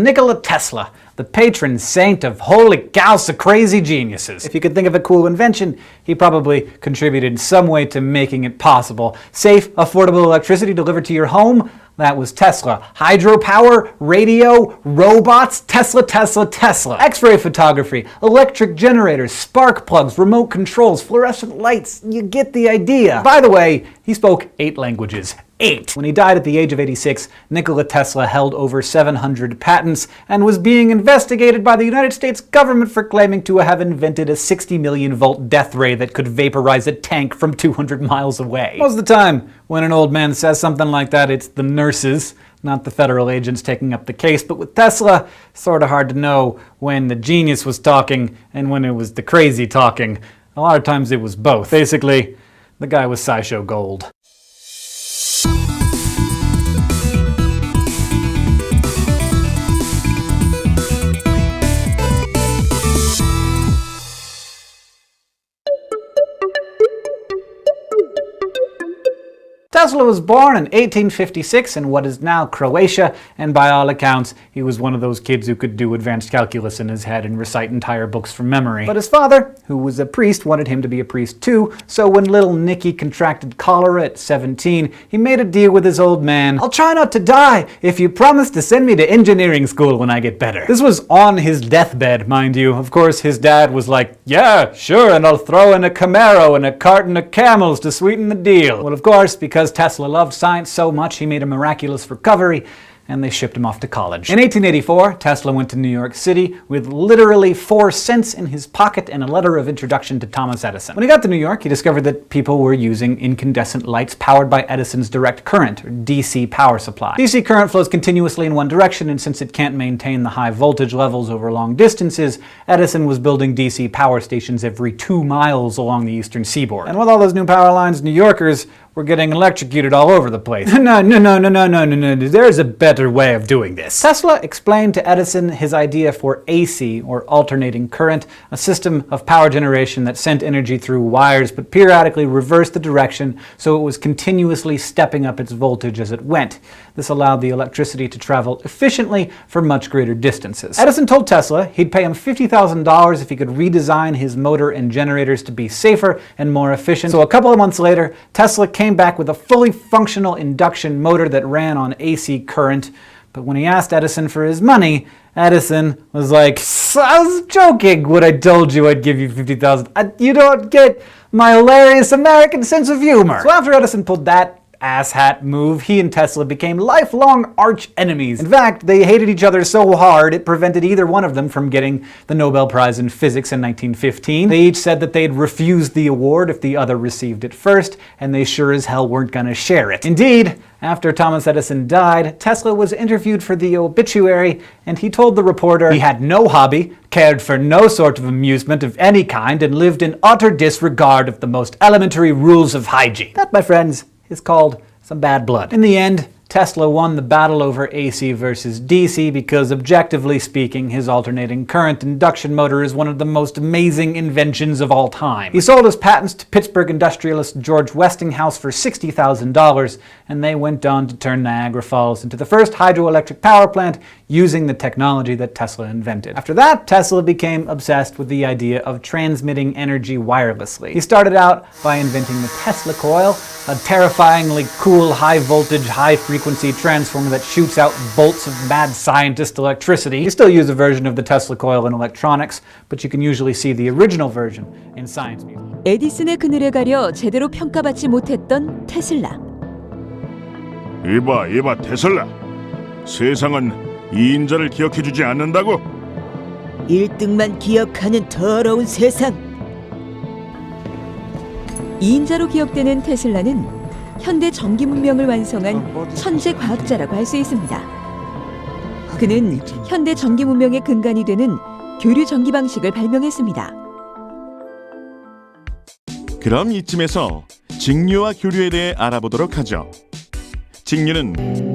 Nikola Tesla, the patron saint of holy cows of crazy geniuses. If you could think of a cool invention, he probably contributed in some way to making it possible. Safe, affordable electricity delivered to your home? That was Tesla. Hydropower, radio, robots, Tesla, Tesla, Tesla. X-ray photography, electric generators, spark plugs, remote controls, fluorescent lights. You get the idea. By the way, he spoke 8 languages. 8. When he died at the age of 86, Nikola Tesla held over 700 patents and was being investigated by the United States government for claiming to have invented a 60 million volt death ray that could vaporize a tank from 200 miles away. Most of the time, when an old man says something like that, it's the nurses, not the federal agents taking up the case. But with Tesla, sort of hard to know when the genius was talking and when it was the crazy talking. A lot of times it was both. Basically, the guy was sideshow gold. Tesla was born in 1856 in what is now Croatia, and by all accounts, he was one of those kids who could do advanced calculus in his head and recite entire books from memory. But his father, who was a priest, wanted him to be a priest too, so when little Nicky contracted cholera at 17, he made a deal with his old man. "I'll try not to die if you promise to send me to engineering school when I get better." This was on his deathbed, mind you. Of course, his dad was like, "Yeah, sure, and I'll throw in a Camaro and a carton of camels to sweeten the deal." Well, of course, because Tesla loved science so much, he made a miraculous recovery, and they shipped him off to college. In 1884, Tesla went to New York City with literally 4 cents in his pocket and a letter of introduction to Thomas Edison. When he got to New York, he discovered that people were using incandescent lights powered by Edison's direct current, or DC power supply. DC current flows continuously in one direction, and since it can't maintain the high voltage levels over long distances, Edison was building DC power stations every 2 miles along the eastern seaboard. And with all those new power lines, New Yorkers were getting electrocuted all over the place. No, there's a better way of doing this. Tesla explained to Edison his idea for AC, or alternating current, a system of power generation that sent energy through wires but periodically reversed the direction so it was continuously stepping up its voltage as it went. This allowed the electricity to travel efficiently for much greater distances. Edison told Tesla he'd pay him $50,000 if he could redesign his motor and generators to be safer and more efficient. So a couple of months later, Tesla came back with a fully functional induction motor that ran on AC current. But when he asked Edison for his money, Edison was like, "I was joking when I told you I'd give you $50,000. You don't get my hilarious American sense of humor." So after Edison pulled that asshat move, he and Tesla became lifelong arch enemies. In fact, they hated each other so hard it prevented either one of them from getting the Nobel Prize in Physics in 1915. They each said that they'd refuse the award if the other received it first, and they sure as hell weren't gonna share it. Indeed, after Thomas Edison died, Tesla was interviewed for the obituary, and he told the reporter he had no hobby, cared for no sort of amusement of any kind, and lived in utter disregard of the most elementary rules of hygiene. That, my friends, is called some bad blood. In the end, Tesla won the battle over AC versus DC because, objectively speaking, his alternating current induction motor is one of the most amazing inventions of all time. He sold his patents to Pittsburgh industrialist George Westinghouse for $60,000, and they went on to turn Niagara Falls into the first hydroelectric power plant using the technology that Tesla invented. After that, Tesla became obsessed with the idea of transmitting energy wirelessly. He started out by inventing the Tesla coil, a terrifyingly cool high-voltage, high-frequency transformer that shoots out bolts of mad scientist electricity. You still use a version of the Tesla coil in electronics, but you can usually see the original version in science music. 에디슨의 그늘에 가려 제대로 평가받지 못했던 테슬라. 이봐 테슬라. 세상은 이인자를 기억해주지 않는다고? 1등만 기억하는 더러운 세상. 이인자로 기억되는 테슬라는 현대 전기 문명을 완성한 천재 과학자라고 할 수 있습니다. 그는 현대 전기 문명의 근간이 되는 교류 전기 방식을 발명했습니다. 그럼 이쯤에서 직류와 교류에 대해 알아보도록 하죠. 직류는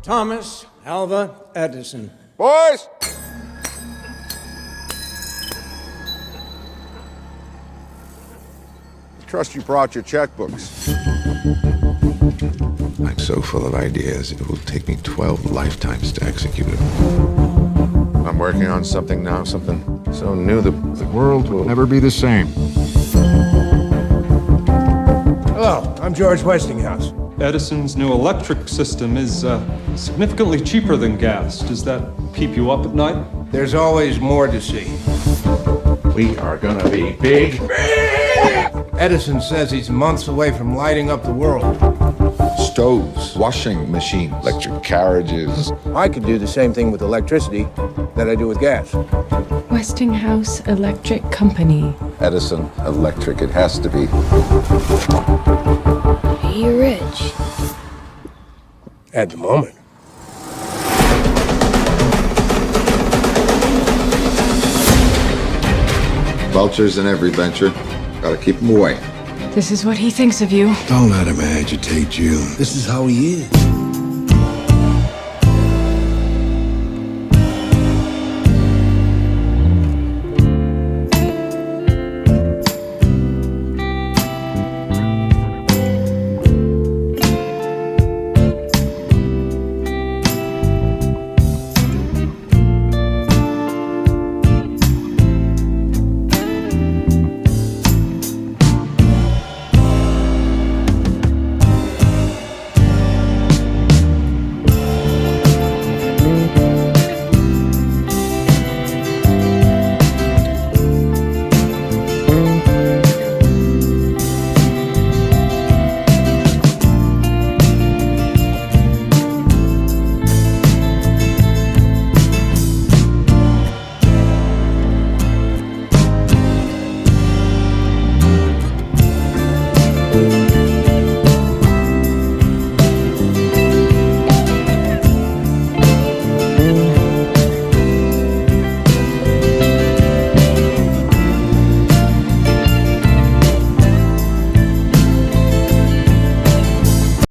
Thomas Alva Edison. Boys! Trust you brought your checkbooks. I'm so full of ideas, it will take me 12 lifetimes to execute it. I'm working on something now, something so new that the world will never be the same. Hello, I'm George Westinghouse. Edison's new electric system is significantly cheaper than gas. Does that keep you up at night? There's always more to see. We are gonna be big. Edison says he's months away from lighting up the world. Stoves, washing machines, electric carriages. I could do the same thing with electricity that I do with gas. Westinghouse Electric Company. Edison Electric, it has to be. Are you rich? At the moment. Vultures in every venture. Gotta keep them away. This is what he thinks of you. Don't let him agitate you. This is how he is.